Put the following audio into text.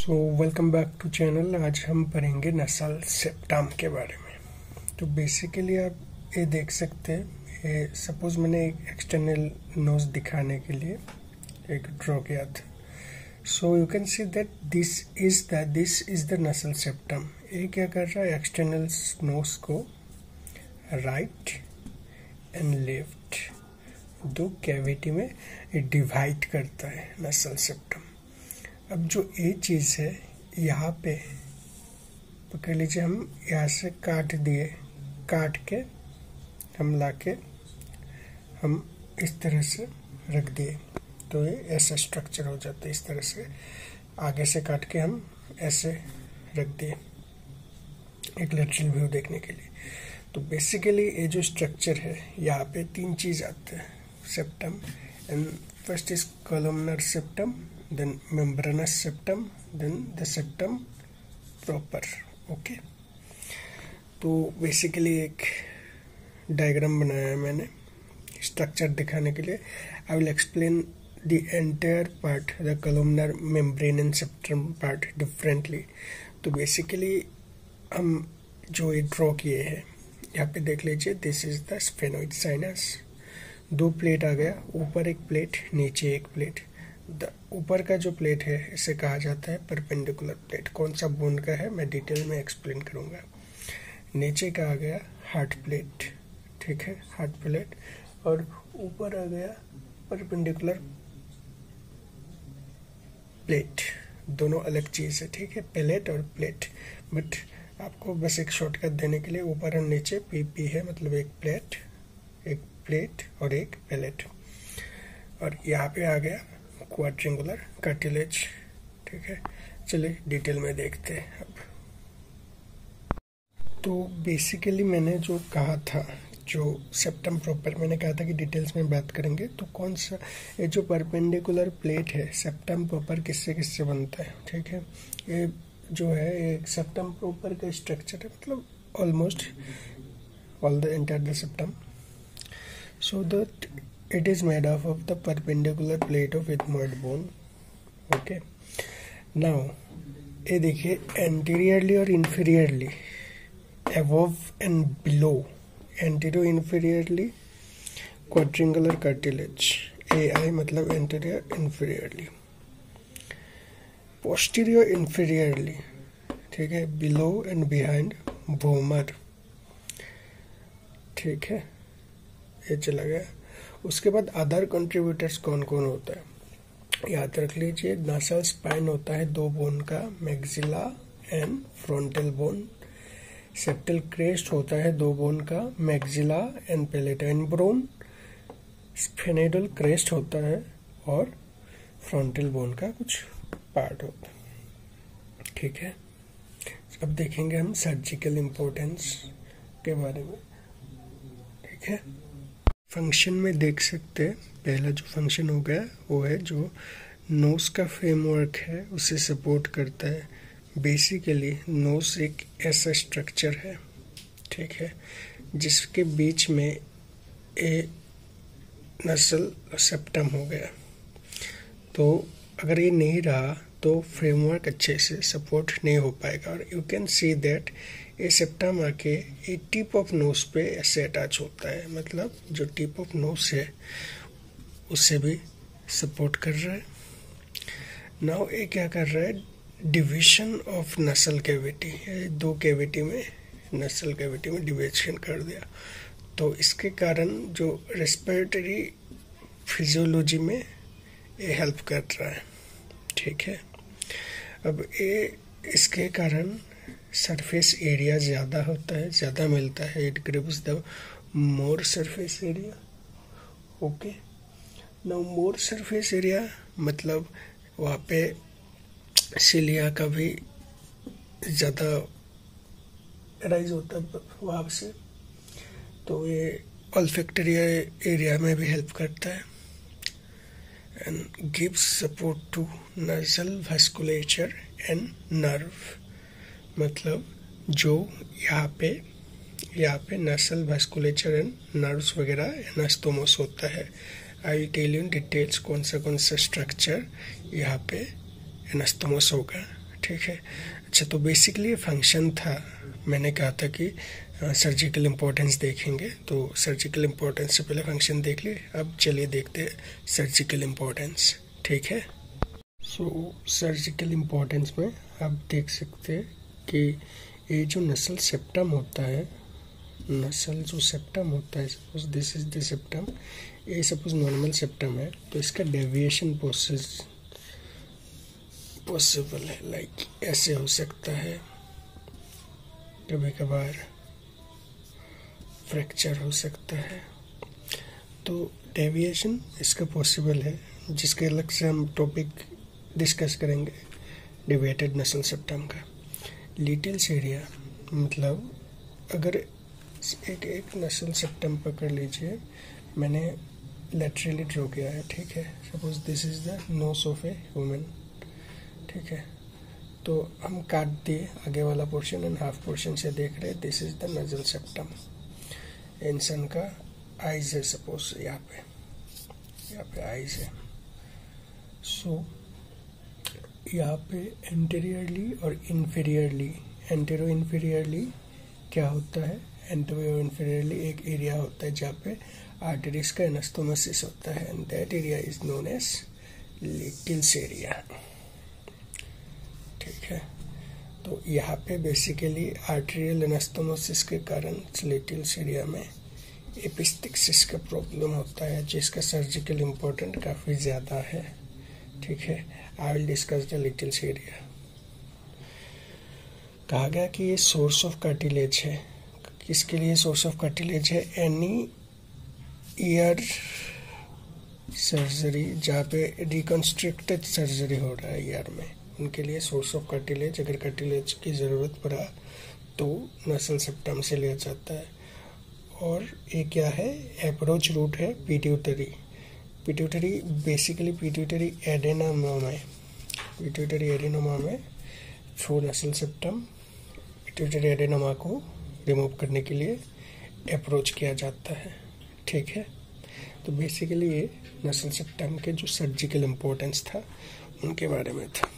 So welcome back to channel. आज हम पढ़ेंगे नसल सेप्टम के बारे में। तो बेसिकली आप ये देख सकते हैं, सपोज मैंने एक एक्सटर्नल नोज दिखाने के लिए एक ड्रॉ किया था। So you can see that this is the नसल सेप्टम। ये क्या कर रहा है, एक्सटर्नल नोज को राइट एंड लेफ्ट दो कैविटी में डिवाइड करता है नसल सेप्टम। अब जो ये चीज़ है यहाँ पे पकड़ लीजिए, हम यहाँ से काट के हम लाके हम इस तरह से रख दिए तो ये ऐसा स्ट्रक्चर हो जाता है। इस तरह से आगे से काट के हम ऐसे रख दिए एक लेटरल व्यू देखने के लिए। तो बेसिकली ये जो स्ट्रक्चर है यहाँ पे तीन चीज़ आते हैं septum, and first is columnar septum, then membranous septum, then the septum proper। Okay, तो बेसिकली एक डायग्राम बनाया है मैंने स्ट्रक्चर दिखाने के लिए। I will explain the entire part, the columnar, membrane and septum part differently. तो बेसिकली हम जो ये ड्रॉ किए हैं यहाँ पे देख लीजिए, this is the sphenoid sinus. दो प्लेट आ गया, ऊपर एक प्लेट नीचे एक प्लेट। ऊपर का जो प्लेट है इसे कहा जाता है परपेंडिकुलर प्लेट। कौन सा बोन का है मैं डिटेल में एक्सप्लेन करूंगा। नीचे का आ गया हार्ट प्लेट, ठीक है, हार्ट प्लेट, और ऊपर आ गया परपेंडिकुलर प्लेट। दोनों अलग चीज़ है, ठीक है, प्लेट और प्लेट। बट आपको बस एक शॉर्टकट देने के लिए ऊपर और नीचे पी है, मतलब एक प्लेट और एक प्लेट। और यहाँ पे आ गया क्वाड्रिंगुलर कार्टिलेज, ठीक है। चलिए डिटेल में देखते हैं अब। तो बेसिकली मैंने जो कहा था, जो सेप्टम प्रॉपर, मैंने कहा था कि डिटेल्स में बात करेंगे। तो कौन सा ये जो परपेंडिकुलर प्लेट है सेप्टम प्रॉपर किससे किससे बनता है, ठीक है। ये जो है एक सेप्टम प्रॉपर का स्ट्रक्चर है, मतलब almost all the entire the septum. So that it is made up of the perpendicular plate of ethmoid bone। okay, now ये देखिए anteriorly और inferiorly, above and below, anterior inferiorly quadrangular cartilage, AI मतलब anterior inferiorly, posterior inferiorly, ठीक है, below and behind vomer, ठीक है, ये चला गया। उसके बाद अदर कंट्रीब्यूटर्स कौन कौन होता है याद रख लीजिए। नासल स्पाइन होता है दो बोन का, maxilla and frontal bone. Septal crest होता है दो बोन का, maxilla and palatine bone. Sphenoidal crest होता है और फ्रंटल बोन का कुछ पार्ट होता है, ठीक है। अब देखेंगे हम सर्जिकल इम्पोर्टेंस के बारे में, ठीक है। फंक्शन में देख सकते हैं, पहला जो फंक्शन हो गया वो है जो नोज का फ्रेमवर्क है उसे सपोर्ट करता है। बेसिकली नोज एक ऐसा स्ट्रक्चर है, ठीक है, जिसके बीच में ए नसल सेप्टम हो गया। तो अगर ये नहीं रहा तो फ्रेमवर्क अच्छे से सपोर्ट नहीं हो पाएगा। और यू कैन सी दैट ये सेप्टम आके ये टिप ऑफ नोज पे ऐसे अटैच होता है, मतलब जो टिप ऑफ नोज है उससे भी सपोर्ट कर रहा है। नाउ ये क्या कर रहा है, डिवीजन ऑफ नसल कैविटी, दो कैविटी में नसल कैविटी में डिवीजन कर दिया। तो इसके कारण जो रेस्पिरेटरी फिजियोलॉजी में ये हेल्प कर रहा है, ठीक है। अब ये इसके कारण सरफेस एरिया ज़्यादा होता है, ज़्यादा मिलता है। It gives the more surface area. Okay, now more surface area मतलब वहाँ पे सिलिया का भी ज़्यादा राइज होता है वहाँ से, तो ये ऑल्फैक्टरी एरिया में भी हेल्प करता है। एंड गिव्स सपोर्ट टू नसल वास्कुलेचर एंड नर्व, मतलब जो यहाँ पे नसल वास्कुलेचर एंड नर्व्स वगैरह एनास्टोमोस होता है। आई टेल यू डिटेल्स कौन सा स्ट्रक्चर यहाँ पे एनास्टोमोस होगा, ठीक है। अच्छा, तो बेसिकली फंक्शन था, मैंने कहा था कि सर्जिकल इम्पोर्टेंस देखेंगे, तो सर्जिकल इम्पोर्टेंस से पहले फंक्शन देख लिए। अब चलिए देखते हैं सर्जिकल इम्पोर्टेंस, ठीक है। सो सर्जिकल इम्पोर्टेंस में आप देख सकते हैं कि ये जो नसल सेप्टम होता है, नसल जो सेप्टम होता है, suppose this is the septum, ये सपोज नॉर्मल सेप्टम है, तो इसका डेविएशन पॉसिबल है। लाइक ऐसे हो सकता है, कभी कभार फ्रैक्चर हो सकता है, तो डेविएशन इसका पॉसिबल है, जिसके अलग से हम टॉपिक डिस्कस करेंगे डेविएटेड नसल सेप्टम का। लिटिल्स एरिया मतलब अगर एक नसल सेप्टम पकड़ लीजिए, मैंने लैटरली ड्रॉ किया है, ठीक है। Suppose this is the nose of a woman, ठीक है। तो हम काट दिए आगे वाला पोर्शन एंड हाफ पोर्शन से देख रहे हैं, this is the nasal septum. इंसान का आइज है, सपोज यहाँ पे आइज है। सो यहाँ पे एंटीरियरली और इन्फीरियरली, एंटेरो इन्फीरियरली क्या होता है, एंटेरो इन्फीरियरली एक एरिया होता है जहाँ पे आर्टरीज का एनास्टोमोसिस होता है, and that area is known as Little's area, ठीक है। तो यहाँ पे बेसिकली आर्टेरियल एनास्टोमोसिस के कारण लिटिल्स एरिया में एपिस्टिक्सिस का प्रॉब्लम होता है, जिसका सर्जिकल इम्पोर्टेंट काफ़ी ज़्यादा है, ठीक है। I will discuss the Littles area. कहा गया कि ये सोर्स ऑफ कार्टिलेज है। किसके लिए सोर्स ऑफ कार्टिलेज है? एनी ईयर सर्जरी जहाँ पे रिकंस्ट्रक्टेड सर्जरी हो रहा है ईयर में, उनके लिए सोर्स ऑफ कार्टिलेज, अगर कार्टिलेज की ज़रूरत पड़ा तो नसल सेप्टम से लिया जाता है। और ये क्या है? अप्रोच रूट है pituitary. Pituitary basically pituitary adenoma में थ्रू नसल सेप्टम पिट्यूटरी एडेनोमा को रिमूव करने के लिए अप्रोच किया जाता है, ठीक है। तो बेसिकली ये नसल सेप्टम के जो सर्जिकल इम्पोर्टेंस था उनके बारे में था।